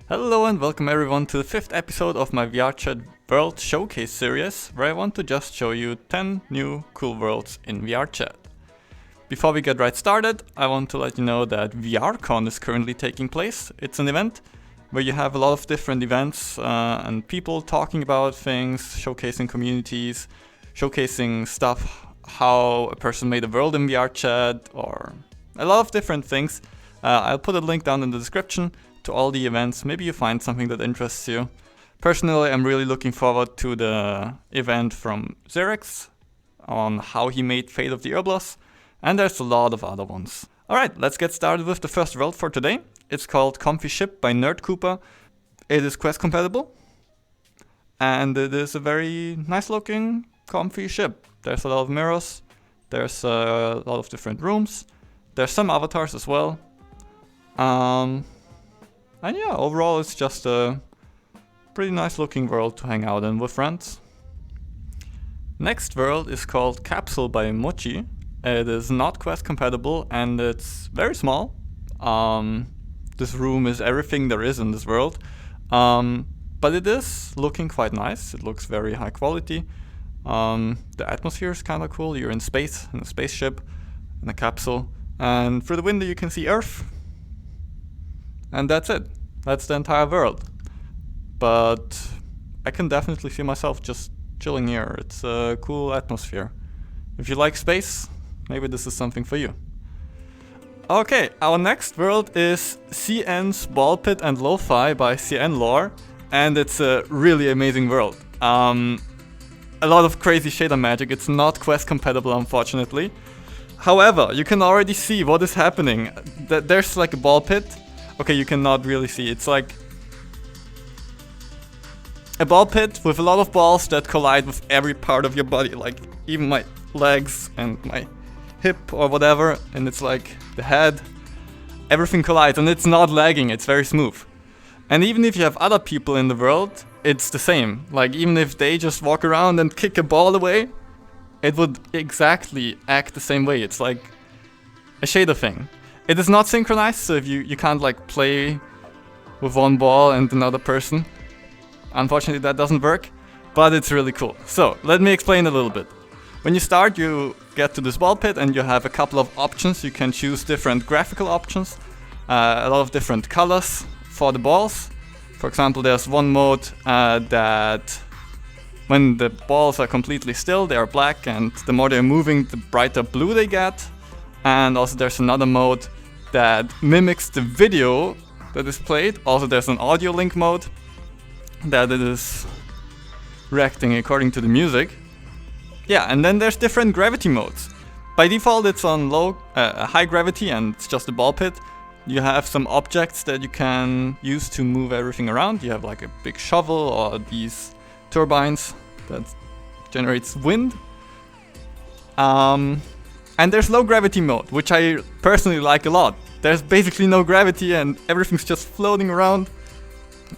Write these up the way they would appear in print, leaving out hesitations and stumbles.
Hello and welcome everyone to the 5th episode of my VRChat World Showcase series, where I want to just show you 10 new cool worlds in VRChat. Before we get right started, I want to let you know that VRCon is currently taking place. It's an event where you have a lot of different events and people talking about things, showcasing communities, showcasing stuff, how a person made a world in VRChat, or a lot of different things. I'll put a link down in the description to all the events. Maybe you find something that interests you. Personally, I'm really looking forward to the event from Xerix on how he made Fate of the Urblos, and there's a lot of other ones. Alright, let's get started with the first world for today. It's called Comfy Ship by Nerd Cooper. It is Quest compatible, and it is a very nice looking comfy ship. There's a lot of mirrors, there's a lot of different rooms, there's some avatars as well. And yeah, overall it's just a pretty nice looking world to hang out in with friends. Next world is called Capsule by Mochi. It is not Quest compatible and it's very small. This room is everything there is in this world. But it is looking quite nice. It looks very high quality. The atmosphere is kind of cool. You're in space, in a spaceship, in a capsule. And through the window you can see Earth. And that's it. That's the entire world. But I can definitely see myself just chilling here. It's a cool atmosphere. If you like space, maybe this is something for you. Okay, our next world is Cyan's Ballpit and Lo-Fi by Cyan Lore. And it's a really amazing world. A lot of crazy shader magic. It's not Quest compatible, unfortunately. However, you can already see what is happening. There's like a ball pit. Okay, you cannot really see. It's like a ball pit with a lot of balls that collide with every part of your body, like even my legs and my hip or whatever, and it's like the head. Everything collides and it's not lagging, it's very smooth. And even if you have other people in the world, it's the same. Like even if they just walk around and kick a ball away, it would exactly act the same way. It's like a shader thing. It is not synchronized, so if you can't like play with one ball and another person. Unfortunately that doesn't work, but it's really cool. So let me explain a little bit. When you start, you get to this ball pit and you have a couple of options. You can choose different graphical options, a lot of different colors for the balls. For example, there's one mode that when the balls are completely still, they are black, and the more they're moving, the brighter blue they get. And also there's another mode that mimics the video that is played. Also there's an audio link mode that it is reacting according to the music. Yeah, and then there's different gravity modes. By default it's on high gravity and it's just a ball pit. You have some objects that you can use to move everything around. You have like a big shovel or these turbines that generates wind. And there's low gravity mode, which I personally like a lot. There's basically no gravity and everything's just floating around.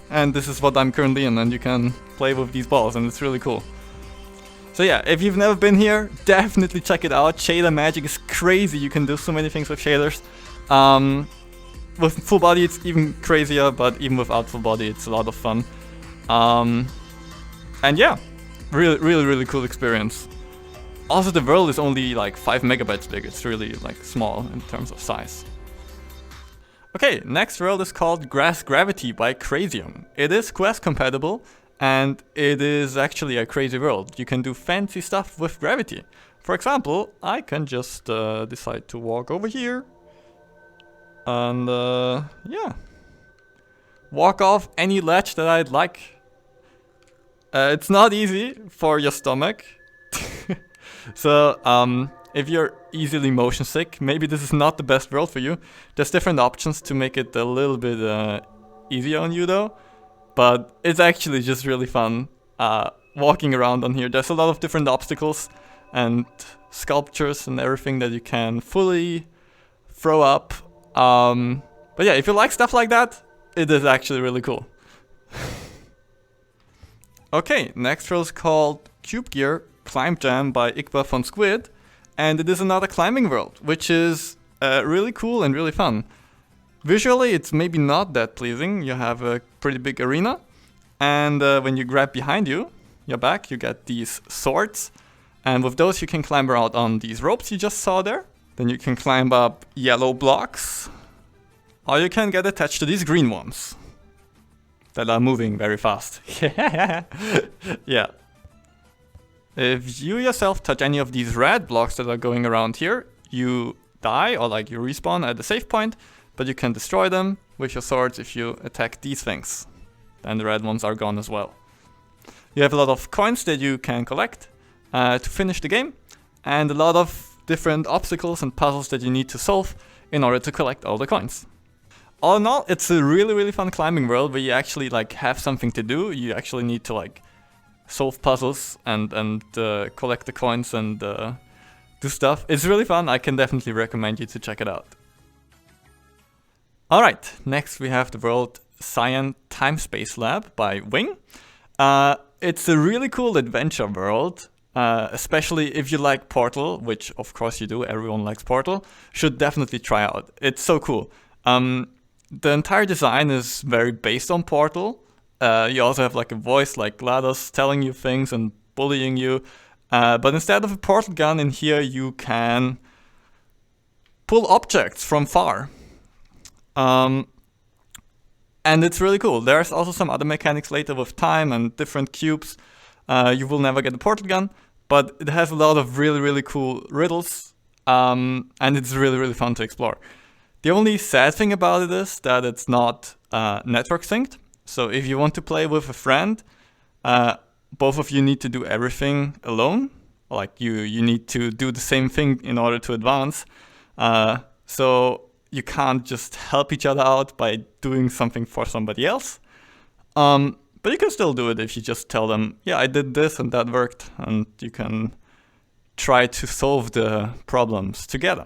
And this is what I'm currently in, and you can play with these balls and it's really cool. So yeah, if you've never been here, definitely check it out. Shader magic is crazy. You can do so many things with shaders. With full body it's even crazier, but even without full body it's a lot of fun. And yeah, really cool experience. Also the world is only like 5 megabytes big, it's really like small in terms of size. Okay, next world is called Craz Gravity by Crazium. It is Quest compatible and it is actually a crazy world. You can do fancy stuff with gravity. For example, I can just decide to walk over here and yeah, walk off any ledge that I'd like. It's not easy for your stomach. So, if you're easily motion sick, maybe this is not the best world for you. There's different options to make it a little bit easier on you though. But it's actually just really fun walking around on here. There's a lot of different obstacles and sculptures and everything that you can fully throw up. But yeah, if you like stuff like that, it is actually really cool. Okay, next world is called Cube Gear ClimbJam by Igba von Squid, and it is another climbing world, which is really cool and really fun. Visually, it's maybe not that pleasing. You have a pretty big arena, and when you grab behind you, your back, you get these swords, and with those you can climb around on these ropes you just saw there. Then you can climb up yellow blocks, or you can get attached to these green ones that are moving very fast. Yeah. If you yourself touch any of these red blocks that are going around here, you die, or like you respawn at the save point, but you can destroy them with your swords if you attack these things. Then the red ones are gone as well. You have a lot of coins that you can collect to finish the game, and a lot of different obstacles and puzzles that you need to solve in order to collect all the coins. All in all, it's a really fun climbing world where you actually like have something to do. You actually need to like solve puzzles and collect the coins and do stuff. It's really fun. I can definitely recommend you to check it out. Alright, next we have the world Cyan TimeSpace Lab by Wing. It's a really cool adventure world. Especially if you like Portal, which of course you do, everyone likes Portal, should definitely try out. It's so cool. The entire design is very based on Portal. You also have like a voice like GLaDOS telling you things and bullying you. But instead of a portal gun in here, you can pull objects from far. And it's really cool. There's also some other mechanics later with time and different cubes. You will never get a portal gun, but it has a lot of really cool riddles, and it's really fun to explore. The only sad thing about it is that it's not network synced. So if you want to play with a friend, both of you need to do everything alone. Like you need to do the same thing in order to advance. So you can't just help each other out by doing something for somebody else. But you can still do it if you just tell them, yeah, I did this and that worked, and you can try to solve the problems together.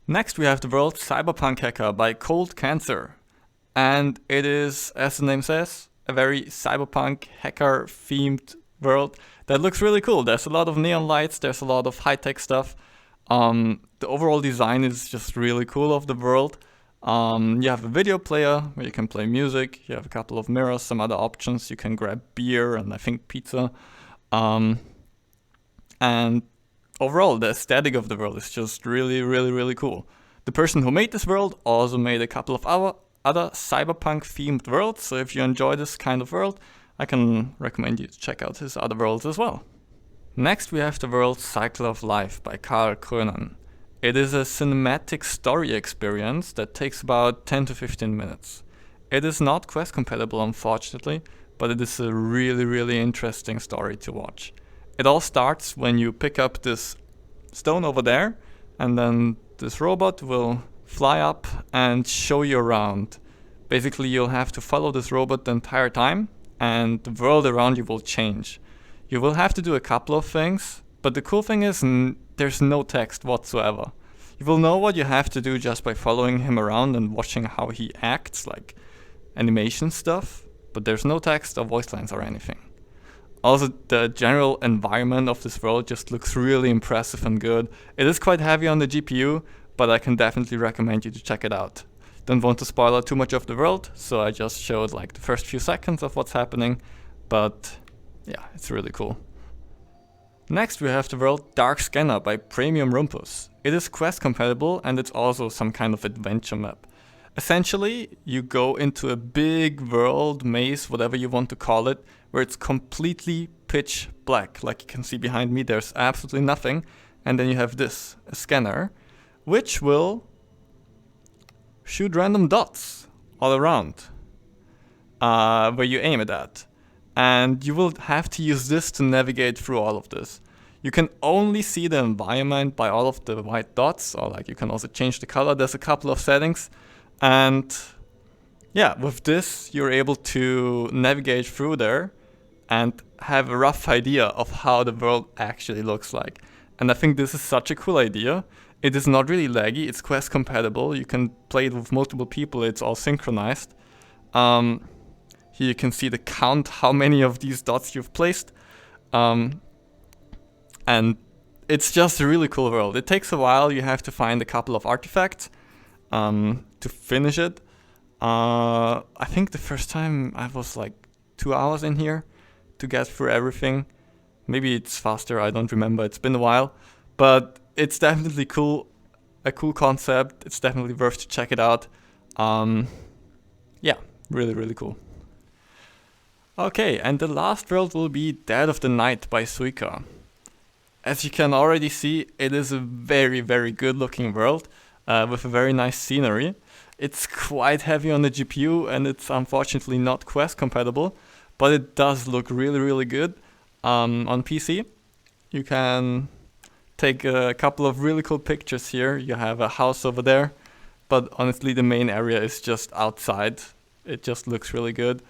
Next we have the world Cyberpunk Hacker by Cold Cancer. And it is, as the name says, a very cyberpunk hacker themed world that looks really cool. There's a lot of neon lights, there's a lot of high-tech stuff. The overall design is just really cool of the world. You have a video player where you can play music, you have a couple of mirrors, some other options, you can grab beer and I think pizza. And overall, the aesthetic of the world is just really cool. The person who made this world also made a couple of other cyberpunk themed worlds, so if you enjoy this kind of world, I can recommend you to check out his other worlds as well. Next we have the world Cycle of Life by Karl Krönen. It is a cinematic story experience that takes about 10 to 15 minutes. It is not Quest compatible, unfortunately, but it is a really interesting story to watch. It all starts when you pick up this stone over there, and then this robot will fly up and show you around. Basically, you'll have to follow this robot the entire time, and the world around you will change. You will have to do a couple of things, but the cool thing is there's no text whatsoever. You will know what you have to do just by following him around and watching how he acts, like animation stuff, but there's no text or voice lines or anything. Also, the general environment of this world just looks really impressive and good. It is quite heavy on the GPU, but I can definitely recommend you to check it out. Don't want to spoil out too much of the world, so I just showed like the first few seconds of what's happening, but yeah, it's really cool. Next we have the world Dark Scanner by Premium Rumpus. It is Quest compatible and it's also some kind of adventure map. Essentially, you go into a big world, maze, whatever you want to call it, where it's completely pitch black. Like you can see behind me, there's absolutely nothing. And then you have this, a scanner, which will shoot random dots all around where you aim it at. And you will have to use this to navigate through all of this. You can only see the environment by all of the white dots, or like you can also change the color. There's a couple of settings. And yeah, with this, you're able to navigate through there and have a rough idea of how the world actually looks like. And I think this is such a cool idea. It is not really laggy, it's Quest compatible. You can play it with multiple people, it's all synchronized. Here you can see the count, how many of these dots you've placed. And it's just a really cool world. It takes a while, you have to find a couple of artifacts. to finish it. I think the first time I was like 2 hours in here to get through everything. Maybe it's faster, I don't remember, it's been a while. But it's definitely cool, a cool concept. It's definitely worth to check it out. Yeah, really, really cool. Okay, and the last world will be Dead of the Night by Suika. As you can already see, it is a very, very good looking world with a very nice scenery. It's quite heavy on the GPU and it's unfortunately not Quest compatible, but it does look really, really good on PC. You can take a couple of really cool pictures here. You have a house over there, but honestly the main area is just outside. It just looks really good.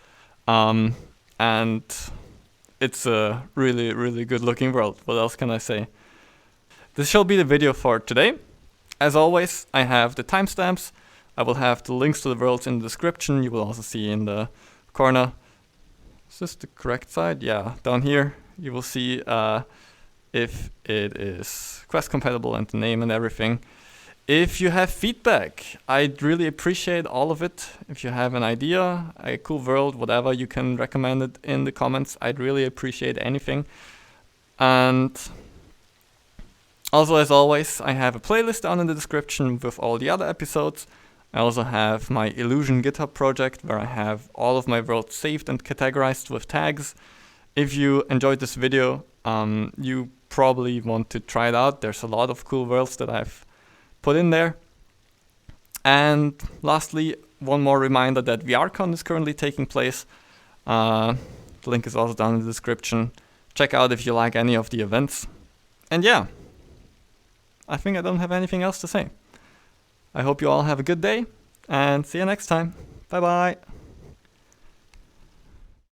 And it's a really, really good looking world. What else can I say? This shall be the video for today. As always, I have the timestamps. I will have the links to the worlds in the description. You will also see in the corner. Is this the correct side? Yeah, down here you will see if it is Quest compatible and the name and everything. If you have feedback, I'd really appreciate all of it. If you have an idea, a cool world, whatever, you can recommend it in the comments. I'd really appreciate anything. And also, as always, I have a playlist down in the description with all the other episodes. I also have my Illusion GitHub project where I have all of my worlds saved and categorized with tags. If you enjoyed this video, you probably want to try it out. There's a lot of cool worlds that I've put in there. And lastly, one more reminder that VRCon is currently taking place. The link is also down in the description. Check out if you like any of the events. And yeah, I think I don't have anything else to say. I hope you all have a good day and see you next time. Bye bye.